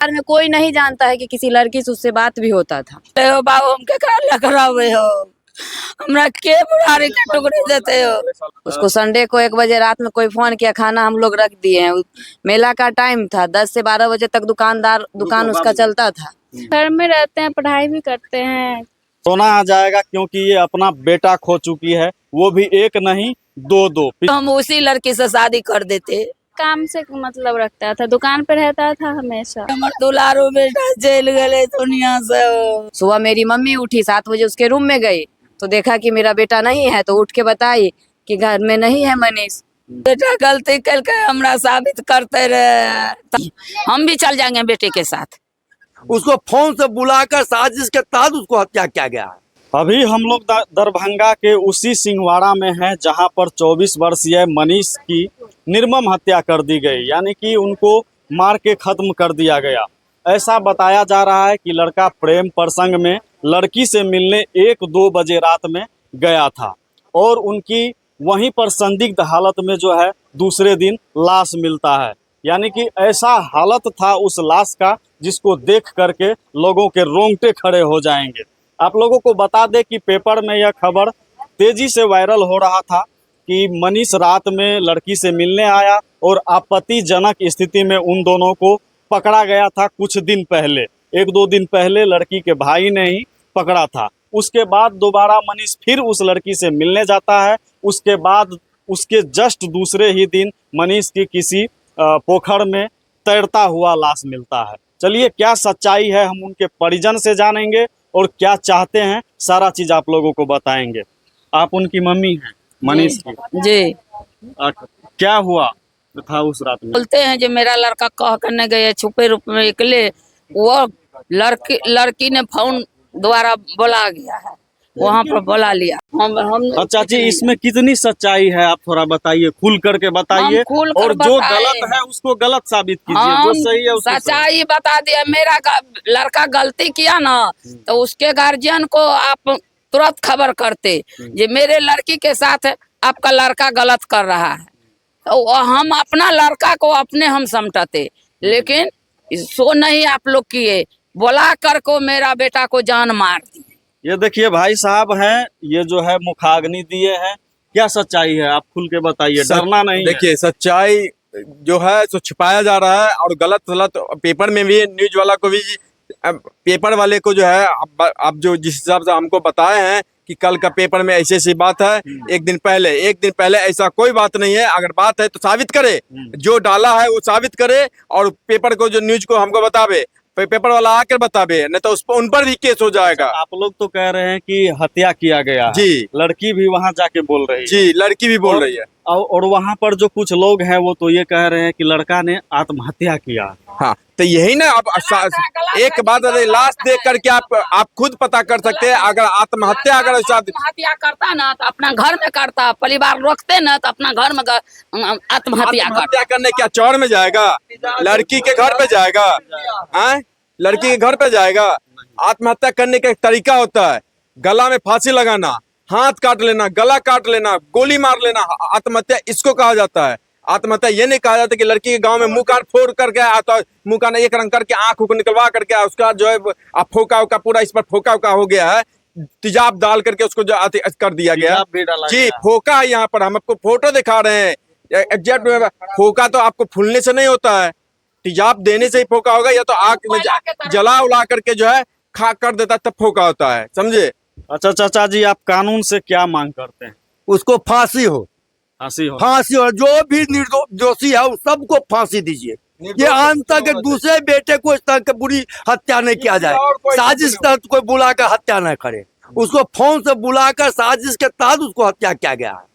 परिवार में कोई नहीं जानता है कि किसी लड़की से उससे बात भी होता था। तो बाबू हमके का लखरावे हो, हमरा के बुढ़ारी के टुकड़े देते हो। उसको संडे को 1 बजे रात में कोई फोन किया, खाना हम लोग रख दिए हैं। मेला का टाइम था, 10 से 12 बजे तक दुकान उसका चलता था। घर में रहते हैं, पढ़ाई भी करते हैं। सोना आ जाएगा क्योंकि ये अपना बेटा खो चुकी है, वो भी एक नहीं दो। हम उसी लड़की से शादी कर देते। काम से मतलब रखता था, दुकान पे रहता था हमेशा। हमर दुलारू बेटा चल गए दुनिया से। सुबह मेरी मम्मी उठी, 7 बजे उसके रूम में गई तो देखा कि मेरा बेटा नहीं है, तो उठ के बताई कि घर में नहीं है मनीष। बेटा गलती करके हमरा साबित करते रहे, हम भी चल जाएंगे बेटे के साथ। उसको फोन से बुलाकर साजिश के तहत उसको हत्या किया गया है। अभी हम लोग दरभंगा के उसी सिंहवाड़ा में हैं जहां पर 24 वर्षीय मनीष की निर्मम हत्या कर दी गई, यानी कि उनको मार के खत्म कर दिया गया। ऐसा बताया जा रहा है कि लड़का प्रेम प्रसंग में लड़की से मिलने 1-2 बजे रात में गया था और उनकी वहीं पर संदिग्ध हालत में जो है दूसरे दिन लाश मिलता है। यानी कि ऐसा हालत था उस लाश का जिसको देख करके लोगों के रोंगटे खड़े हो जाएंगे। आप लोगों को बता दें कि पेपर में यह खबर तेजी से वायरल हो रहा था कि मनीष रात में लड़की से मिलने आया और आपत्तिजनक स्थिति में उन दोनों को पकड़ा गया था। कुछ दिन पहले, 1-2 दिन पहले लड़की के भाई ने ही पकड़ा था। उसके बाद दोबारा मनीष फिर उस लड़की से मिलने जाता है। उसके बाद उसके जस्ट दूसरे ही दिन मनीष की किसी पोखर में तैरता हुआ लाश मिलता है। चलिए, क्या सच्चाई है हम उनके परिजन से जानेंगे और क्या चाहते हैं सारा चीज आप लोगों को बताएंगे। आप उनकी मम्मी हैं मनीष की जी। क्या हुआ था उस रात में? बोलते हैं जो मेरा लड़का कह करने गए छुपे रूप में निकले, वो लड़की ने फोन द्वारा बोला गया है, वहाँ पर बोला लिया। हम अच्छा जी, इसमें कितनी सच्चाई है आप थोड़ा बताइए, खुल करके बताइए, और जो गलत है उसको गलत साबित कीजिए, जो सही है उसको सच्चाई बता दिया। मेरा लड़का गलती किया ना तो उसके गार्जियन को आप तुरंत खबर करते जे मेरे लड़की के साथ आपका लड़का गलत कर रहा है, तो हम अपना लड़का को अपने हम समझते, लेकिन सो नहीं आप लोग किए, बोला कर को मेरा बेटा को जान मार दी। ये देखिए भाई साहब हैं, ये जो है मुखाग्नि दिए हैं। क्या सच्चाई है आप खुल के बताइए, डरना नहीं। देखिए, सच्चाई जो है सो छिपाया जा रहा है और गलत पेपर में भी, न्यूज वाला को भी, पेपर वाले को जो है अब जो जिस हिसाब से हमको बताए हैं कि कल का पेपर में ऐसी बात है, एक दिन पहले ऐसा कोई बात नहीं है। अगर बात है तो साबित करे, जो डाला है वो साबित करे और पेपर को, जो न्यूज को हमको बतावे, पेपर वाला आकर बतावे, नहीं तो उन पर भी केस हो जाएगा। आप लोग तो कह रहे हैं कि हत्या किया गया है। जी, लड़की भी वहां जाके बोल रही है। जी, लड़की भी बोल रही है। और वहां पर जो कुछ लोग हैं वो तो ये कह रहे हैं कि लड़का ने आत्महत्या किया। हाँ, तो यही ना, अब एक बात है, लाश देख करके आप खुद पता कर सकते हैं। अगर आत्महत्या आत्महत्या करता ना तो अपना घर में करता, परिवार रोकते ना तो अपना घर में आत्महत्या करने क्या चौर में जाएगा, लड़की के घर पे जाएगा, लड़की के घर पे जाएगा। आत्महत्या करने का एक तरीका होता है, गला में फांसी लगाना, हाथ काट लेना, गला काट लेना, गोली मार लेना। आत्महत्या इसको कहा जाता है। आत्महत्या ये नहीं कहा जाता कि लड़की के गांव में मुंह कान फोड़ करके आता, मुंह कान एक रंग करके आंख को निकलवा करके उसका जो है फोका उका पूरा इस पर फोका उका हो गया है, तेजाब डाल करके उसको जो कर दिया गया। जी, फोका है यहाँ पर, हम आपको फोटो दिखा रहे हैं एग्जैक्ट। फोका तो आपको फूलने से नहीं होता है, तेजाब देने से ही फोका होगा, या तो आग में जला उला करके जो है खा कर देता तब फोका होता है, समझे। अच्छा चाचा जी, आप कानून से क्या मांग करते हैं? उसको फांसी हो, फांसी हो। जो भी निर्दोषी है उन सबको फांसी दीजिए। ये आज तक एक दूसरे बेटे को इस तरह की बुरी हत्या नहीं किया जाए, साजिश के तहत कोई बुलाकर हत्या न करे। उसको फोन से बुलाकर साजिश के तहत उसको हत्या किया गया है।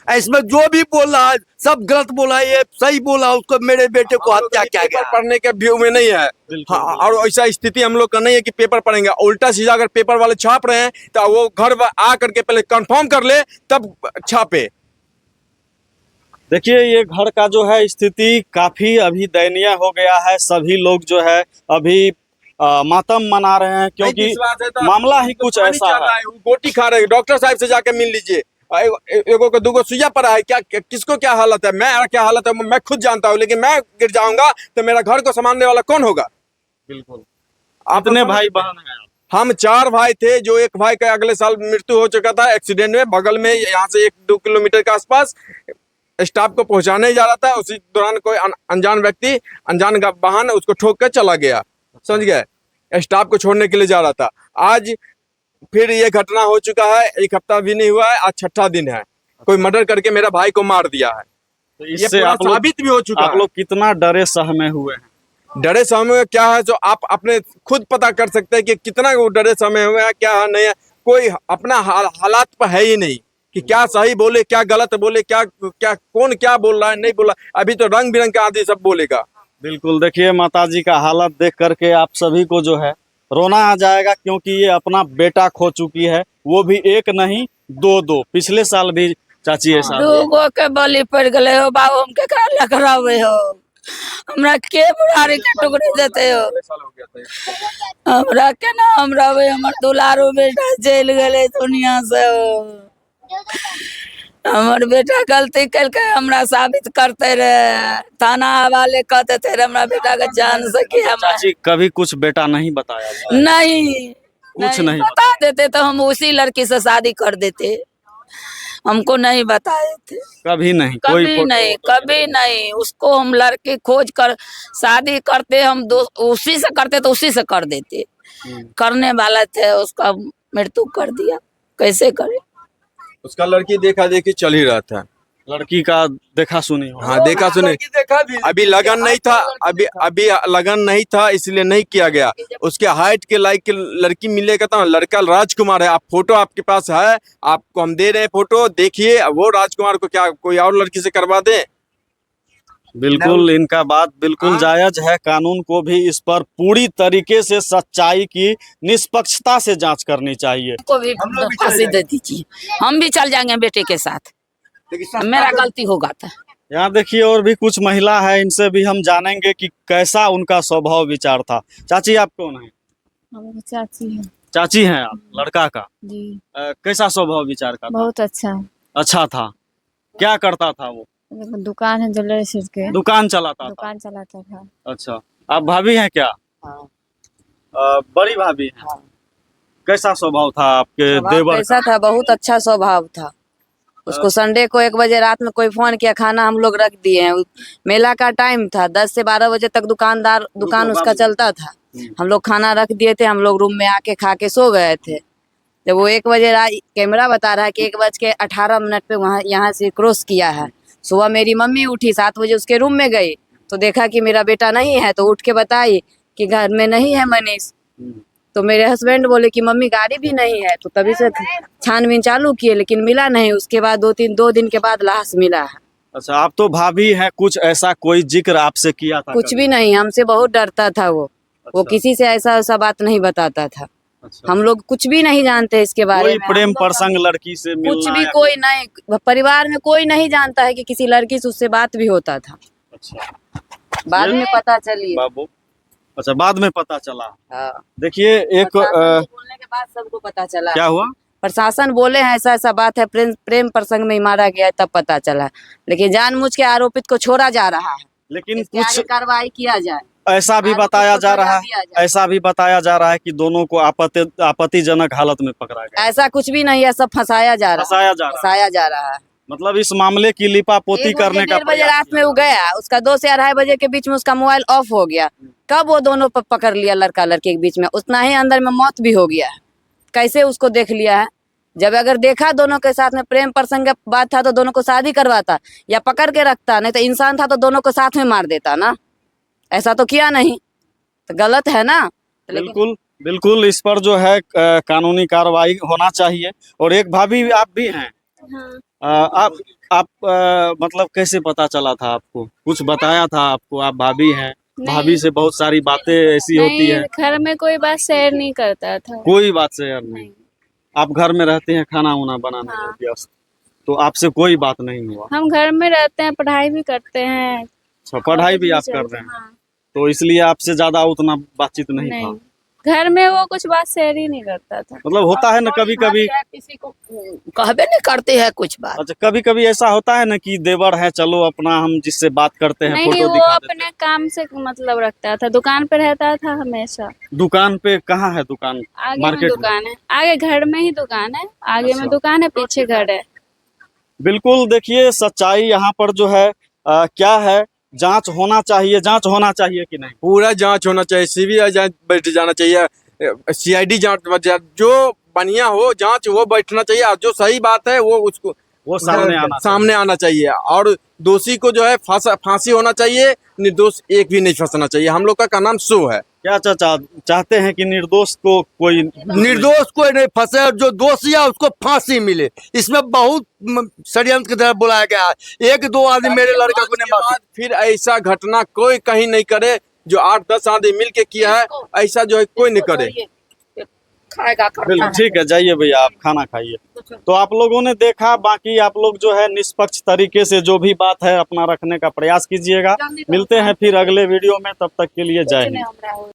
इसमें जो भी बोल रहा है सब गलत बोला, ये सही बोला, उसको मेरे बेटे को हत्या किया गया। पढ़ने के व्यू में नहीं है। हाँ, और ऐसा स्थिति हम लोग का नहीं है कि पेपर पढ़ेंगे। उल्टा सीधा अगर पेपर वाले छाप रहे हैं तो वो घर आ करके पहले कंफर्म कर ले तब छापे। देखिए, ये घर का जो है स्थिति काफी अभी दयनीय हो गया है। सभी लोग जो है अभी मातम मना रहे हैं क्योंकि मामला ही कुछ ऐसा है। गोटी खा रहे हैं, डॉक्टर साहब से जाके मिल लीजिए। एगो को दूगो सुइया पड़ा है, क्या किसको क्या हालत है, मैं क्या हालत है मैं खुद जानता हूँ, लेकिन मैं गिर जाऊंगा तो मेरा घर को संभालने वाला कौन होगा? बिल्कुल। आप कितने भाई बहन हैं आप? हम 4 भाई थे, जो एक भाई का अगले साल मृत्यु हो चुका था एक्सीडेंट में, बगल में यहाँ से 1-2 किलोमीटर के आसपास। स्टाफ को पहुंचाने जा रहा था, उसी दौरान कोई अनजान व्यक्ति, अनजान वाहन उसको ठोक कर चला गया, समझ गए। स्टाफ को छोड़ने के लिए जा रहा था। आज फिर ये घटना हो चुका है, 1 हफ्ता भी नहीं हुआ है, आज 6ठा दिन है। कोई मर्डर करके मेरा भाई को मार दिया है। तो ये इससे पूरा आप लोग साबित भी हो चुका आप है। लोग कितना डरे सहमे हुए हैं? डरे समय में क्या है, जो आप अपने खुद पता कर सकते हैं कि कितना वो डरे समय हुए हैं, क्या है नहीं है। कोई अपना हालात पर है ही नहीं कि क्या सही बोले, क्या गलत बोले, क्या क्या कौन क्या बोल रहा है, नहीं बोल रहा। अभी तो रंग बिरंग का आदमी सब बोलेगा। बिल्कुल। देखिए माताजी का हालत देख करके आप सभी को जो है रोना आ जाएगा, क्योंकि ये अपना बेटा खो चुकी है, वो भी एक नहीं 2-2। पिछले साल भी चाची ऐसा हुआ। दूगो के बलि पड़ गए हो बाबू, हम के करा लकड़ावे हो, हमरा के बुढ़ारी के टुकड़े देते हो, हमरा के नाम रवे, हमर दुलारो बेटा जेल गए दुनिया से हो। हमर बेटा गलती करके हमरा साबित करते रहे, थाना हवाले करते थे, हमरा बेटा का जान सके हम चाची कभी कुछ बेटा नहीं बताया था? नहीं कुछ नहीं बता देते तो हम उसी लड़की से शादी कर देते, हमको नहीं बताए थे। कभी नहीं? कोई कभी फोटो नहीं, वोटो कभी नहीं। उसको हम लड़की खोज कर शादी करते, हम उसी से करते तो उसी से कर देते। करने वाला थे, उसका मृत्यु कर दिया, कैसे करे। उसका लड़की देखा देखी चल ही रहा था। लड़की का देखा सुनी हो? हाँ देखा सुने, अभी लगन नहीं था, अभी लगन नहीं था, इसलिए नहीं किया गया। उसके हाइट के लायक के लड़की मिलेगा तो लड़का राजकुमार है। आप फोटो आपके पास है, आपको हम दे रहे हैं फोटो, देखिए। वो राजकुमार को क्या कोई और लड़की से करवा दे? बिल्कुल, इनका बात बिल्कुल जायज है। कानून को भी इस पर पूरी तरीके से सच्चाई की निष्पक्षता से जांच करनी चाहिए। को भी फांसी दे दीजिए, हम भी चल जाएंगे बेटे के साथ, मेरा गलती होगा था। यहाँ देखिए और भी कुछ महिला है, इनसे भी हम जानेंगे कि कैसा उनका स्वभाव विचार था। चाची आप कौन है? हमारी चाची है चाची हैं आप लड़का का? जी। कैसा स्वभाव विचार का था? बहुत अच्छा है। अच्छा था। क्या करता था वो? दुकान है ज्वेलरी सेट के, दुकान चलाता था? दुकान चलाता था। अच्छा। आप भाभी हैं क्या? बड़ी भाभी हैं। कैसा स्वभाव था आपके स्वभाव देवर कैसा था? बहुत अच्छा स्वभाव था। उसको संडे को 1 बजे रात में कोई फोन किया, खाना हम लोग रख दिए हैं। मेला का टाइम था, 10 से 12 बजे तक दुकान उसका चलता था। हम लोग खाना रख दिए थे, हम लोग रूम में आके खा के सो गए थे। जब वो 1 बजे कैमरा बता रहा है कि 1:18 पे वहाँ यहाँ से क्रॉस किया है। सुबह मेरी मम्मी उठी, 7 बजे उसके रूम में गई तो देखा कि मेरा बेटा नहीं है, तो उठ के बताई कि घर में नहीं है मनीष। तो मेरे हस्बैंड बोले कि मम्मी गाड़ी भी नहीं है, तो तभी से छानबीन चालू किए, लेकिन मिला नहीं। उसके बाद 2 दिन के बाद लाश मिला है। अच्छा, आप तो भाभी हैं, कुछ ऐसा कोई जिक्र आपसे किया था? कुछ भी नहीं, हमसे बहुत डरता था वो। वो किसी से ऐसा बात नहीं बताता था। अच्छा। हम लोग कुछ भी नहीं जानते इसके बारे कोई में। प्रेम प्रसंग लड़की से कुछ मिलना भी या कोई नहीं, परिवार में कोई नहीं जानता है कि किसी लड़की से उससे बात भी होता था। अच्छा। बाद में पता चली। बाबू, अच्छा बाद में पता चला। हाँ। देखिए एक बोलने के बाद सबको पता चला। क्या हुआ? प्रशासन बोले हैं ऐसा बात है, प्रेम प्रसंग में ही मारा गया है, तब पता चला। लेकिन जानबूझ के आरोपित को छोड़ा जा रहा है, लेकिन इसकी आगे कुछ कार्रवाई किया जाए। ऐसा भी आरोपित बताया को जा सजा रहा दिया है, जाए। ऐसा भी बताया जा रहा है कि दोनों को आपत्तिजनक हालत में पकड़ा गया, ऐसा कुछ भी नहीं है, सब फंसाया जा रहा फंसाया जा रहा है। फंसाया जा रहा है। मतलब इस मामले की लिपापोती 1 करने का 1:30 बजे प्रयास रात में वो गया, उसका 2 से 2:30 बजे के बीच में उसका मोबाइल ऑफ हो गया। कब वो दोनों पकड़ लिया लड़का लड़की के बीच में, उतना ही अंदर में मौत भी हो गया है। कैसे उसको देख लिया है? जब अगर देखा दोनों के साथ में प्रेम प्रसंग बात था तो दोनों को शादी करवाता या पकड़ के रखता, नहीं तो इंसान था तो दोनों को साथ में मार देता ना। ऐसा तो किया नहीं, तो गलत है ना। बिल्कुल बिल्कुल, इस पर जो है कानूनी कार्रवाई होना चाहिए। और एक भाभी आप भी हैं। आप मतलब कैसे पता चला था आपको? कुछ बताया था आपको? आप भाभी हैं, भाभी से बहुत सारी बातें ऐसी होती है। घर में कोई बात शेयर नहीं करता था। कोई बात शेयर नहीं। आप घर में रहते हैं, खाना वाना बनाने में व्यस्त, तो आपसे कोई बात नहीं हुआ? हम घर में रहते हैं, पढ़ाई भी करते हैं। अच्छा, पढ़ाई भी आप कर रहे हैं, तो इसलिए आपसे ज्यादा उतना बातचीत नहीं था। घर में वो कुछ बात शेयर ही नहीं करता था। मतलब होता है ना कभी कभी, किसी को कहबे नहीं करते हैं कुछ बात। अच्छा कभी कभी ऐसा होता है ना कि देवर है, चलो अपना हम जिससे बात करते हैं नहीं, फोटो वो दिखा देते अपने काम से मतलब रखता था, दुकान पे रहता था हमेशा। हैं। दुकान पे कहाँ है दुकान? आगे में मार्केट में? दुकान है, आगे घर में ही दुकान है, आगे में अच्छा। दुकान है, पीछे घर है। बिल्कुल देखिए सच्चाई यहाँ पर जो है क्या है, जांच होना चाहिए, जांच होना चाहिए कि नहीं? पूरा जांच होना चाहिए, सीबीआई जांच बैठ जाना चाहिए, सीआईडी जांच, जो बढ़िया हो जांच वो बैठना चाहिए, और जो सही बात है वो उसको वो सामने आना चाहिए, और दोषी को जो है फांसी होना चाहिए, निर्दोष एक भी नहीं फंसना चाहिए। हम लोग का नाम शो है। क्या चाहते हैं कि निर्दोष को कोई निर्दोष कोई नहीं फंसे और जो दोषी है उसको फांसी मिले। इसमें बहुत षड्यंत्र की तरह बुलाया गया है। एक दो आदमी मेरे लड़का को नहीं मार, फिर ऐसा घटना कोई कहीं नहीं करे, जो 8-10 आदमी मिल के किया है, ऐसा जो है कोई नहीं करे। खाएगा बिल्कुल ठीक है, जाइए भैया आप खाना खाइए। तो आप लोगों ने देखा, बाकी आप लोग जो है निष्पक्ष तरीके से जो भी बात है अपना रखने का प्रयास कीजिएगा। मिलते हैं फिर अगले वीडियो में, तब तक के लिए जय हिंद।